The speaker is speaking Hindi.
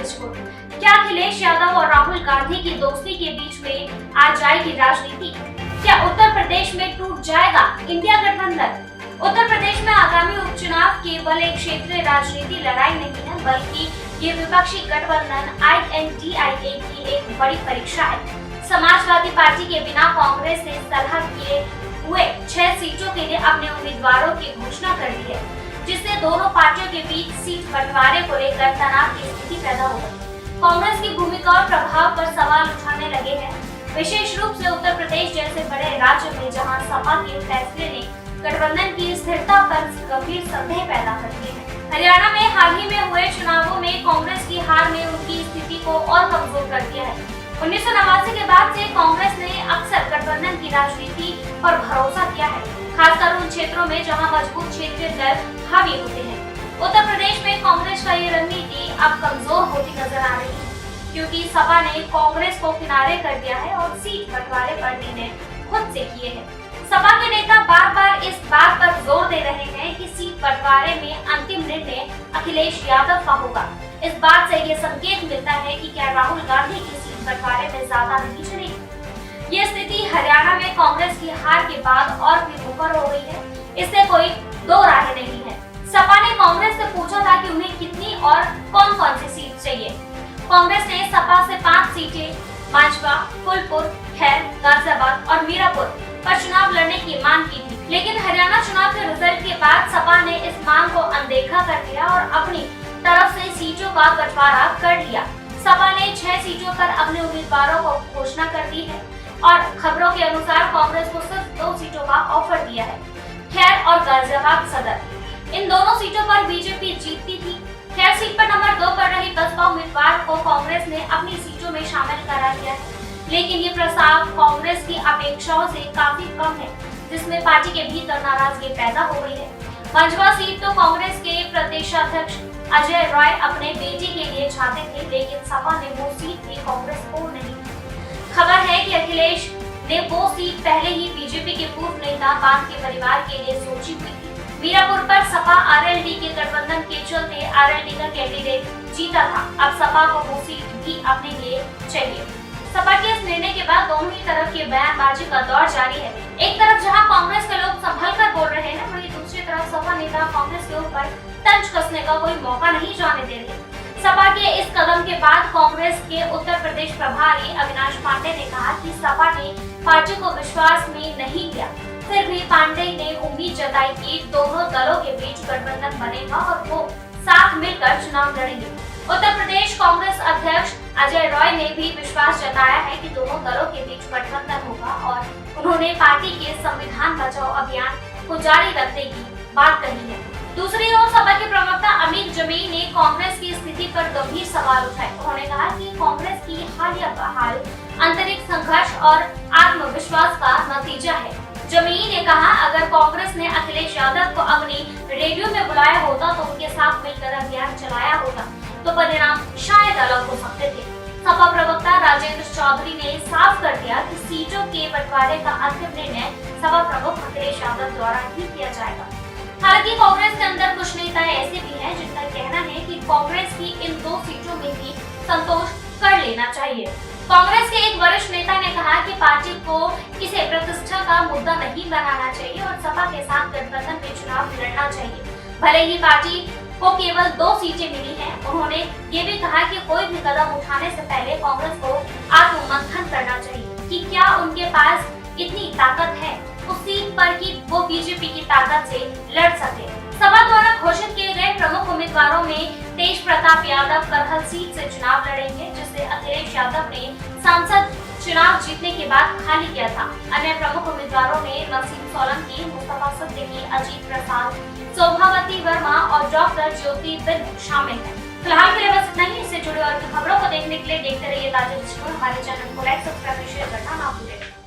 विस्फोट। क्या अखिलेश यादव और राहुल गांधी की दोस्ती के बीच में आ जाएगी राजनीति? क्या उत्तर प्रदेश में टूट जाएगा इंडिया गठबंधन? उत्तर प्रदेश में आगामी उपचुनाव केवल एक क्षेत्रीय राजनीति लड़ाई नहीं है, बल्कि ये विपक्षी गठबंधन INDIA की एक बड़ी परीक्षा है। समाजवादी पार्टी के बिना कांग्रेस ने सलाह किए हुए 6 सीटों के लिए अपने उम्मीदवारों की घोषणा कर दी है, जिससे दोनों पार्टियों के बीच सीट बंटवारे को लेकर तनाव की स्थिति पैदा हो गई। कांग्रेस की भूमिका और प्रभाव पर सवाल उठाने लगे हैं, विशेष रूप से उत्तर प्रदेश जैसे बड़े राज्य में, जहां सपा के फैसले ने गठबंधन की स्थिरता पर गंभीर संदेह पैदा करते हैं। हरियाणा में हाल ही में हुए चुनावों में कांग्रेस की हार ने उनकी स्थिति को और कमजोर कर दिया है। 1989 के बाद से कांग्रेस ने अक्सर गठबंधन की राजनीति पर भरोसा किया है, खासकर उन क्षेत्रों में जहां मजबूत क्षेत्रीय दल हावी होते हैं। उत्तर प्रदेश में कांग्रेस का ये रणनीति अब कमजोर होती नजर आ रही है, क्योंकि सपा ने कांग्रेस को किनारे कर दिया है और सीट बंटवारे पर निर्णय खुद से किए हैं। सपा के नेता बार बार इस बात पर जोर दे रहे हैं कि सीट बंटवारे में अंतिम निर्णय अखिलेश यादव का होगा। इस बात से ये संकेत मिलता है कि क्या राहुल गांधी की सीट बंटवारे में ज्यादा नहीं चलेगी। ये स्थिति हरियाणा में कांग्रेस की हार के बाद और भी मुखर हो गई है, इससे कोई दो राय नहीं है। सपा ने कांग्रेस से पूछा था कि उन्हें कितनी और कौन-कौन सी सीट चाहिए। कांग्रेस ने सपा से 5 सीटें मांझवा, फूलपुर, खैर, गाजियाबाद और मीरापुर पर चुनाव लड़ने की मांग की थी, लेकिन हरियाणा चुनाव के रिजल्ट के बाद सपा ने इस मांग को अनदेखा कर दिया और अपनी तरफ से सीटों का बंटवारा कर लिया। सपा ने 6 सीटों पर अपने उम्मीदवारों को घोषणा कर दी है और खबरों के अनुसार कांग्रेस को सिर्फ 2 सीटों का ऑफर दिया है, खैर और गाजियाबाद सदर। इन दोनों सीटों पर बीजेपी जीतती थी। खैर सीट पर नंबर 2 पर रही बसपा उम्मीदवार को कांग्रेस ने अपनी सीटों में शामिल करा दिया है, लेकिन ये प्रस्ताव कांग्रेस की अपेक्षाओं से काफी कम है, जिसमें पार्टी के भीतर नाराजगी पैदा हो गई है। मांझवा सीट तो कांग्रेस के प्रदेशाध्यक्ष अजय रॉय अपने बेटे के लिए चाहते थे, लेकिन सपा ने वो सीट भी कांग्रेस को नहीं दी। खबर है कि अखिलेश ने वो सीट पहले ही बीजेपी के पूर्व नेता बान के परिवार के लिए सोची हुई थी। मीरापुर पर सपा आरएलडी के गठबंधन के चलते आरएलडी का कैंडिडेट जीता था, अब सपा को वो सीट भी अपने लिए चाहिए। सपा के इस निर्णय के बाद दोनों ही तरफ की बयानबाजी का दौर जारी है। एक तरफ जहां कांग्रेस के लोग संभल कर बोल रहे हैं, वहीं दूसरी तरफ सपा नेता कांग्रेस के ऊपर तंज कसने का कोई मौका नहीं जाने दे रहे। सपा के इस कदम के बाद कांग्रेस के उत्तर प्रदेश प्रभारी अविनाश पांडे ने कहा कि सपा ने पार्टी को विश्वास में नहीं लिया। फिर भी पांडे ने उम्मीद जताई कि दोनों दलों के बीच गठबंधन बनेगा और वो साथ मिलकर चुनाव लड़ेंगे। उत्तर प्रदेश कांग्रेस अध्यक्ष अजय रॉय ने भी विश्वास जताया है कि दोनों दलों के बीच गठबंधन होगा और उन्होंने पार्टी के संविधान बचाओ अभियान को जारी रखने की बात कही है। दूसरी ओर सपा के प्रवक्ता अमित जमीन ने कांग्रेस की स्थिति पर गंभीर सवाल उठाए। उन्होंने कहा कि कांग्रेस की हालिया बहाल आंतरिक संघर्ष और आत्मविश्वास का नतीजा है। जमीन ने कहा, अगर कांग्रेस ने अखिलेश यादव को अपनी रेडियो में बुलाया होता तो उनके साथ मिलकर अभियान चलाया होता तो परिणाम शायद अलग हो सकते थे। सपा प्रवक्ता राजेंद्र चौधरी ने साफ कर दिया कि सीटों के बंटवारे का अंतिम निर्णय सपा प्रमुख अखिलेश यादव द्वारा ही किया जाएगा। हालांकि कांग्रेस के अंदर कुछ नेता ऐसे भी हैं जिनका कहना है कि कांग्रेस की इन 2 सीटों में भी संतोष कर लेना चाहिए। कांग्रेस के एक वरिष्ठ नेता ने कहा कि पार्टी को इसे प्रतिष्ठा का मुद्दा नहीं बनाना चाहिए और सपा के साथ गठबंधन में चुनाव लड़ना चाहिए, भले ही पार्टी को केवल 2 सीटें मिली हैं। उन्होंने ये भी कहा कि कोई भी कदम उठाने से पहले कांग्रेस को आत्ममंथन करना चाहिए कि क्या उनके पास इतनी ताकत है उस सीट पर कि वो बीजेपी की ताकत से लड़ सके। सपा द्वारा घोषित किए गए प्रमुख उम्मीदवारों में तेज प्रताप यादव करहल सीट से चुनाव लड़ेंगे, जिसे अखिलेश यादव ने सांसद चुनाव जीतने के बाद खाली किया था। अन्य प्रमुख उम्मीदवारों में नसीम सोलंकी, मुस्तफा सिद्दीकी, अजीत प्रसाद, शोभावती वर्मा और डॉक्टर ज्योति बिंद शामिल हैं। फिलहाल के लिए बस इतना ही। इससे जुड़ी और खबरों को देखने के लिए देखते रहिए ताजा खबर। हमारे चैनल को लाइक, सब्सक्राइब, शेयर करना ना भूलें।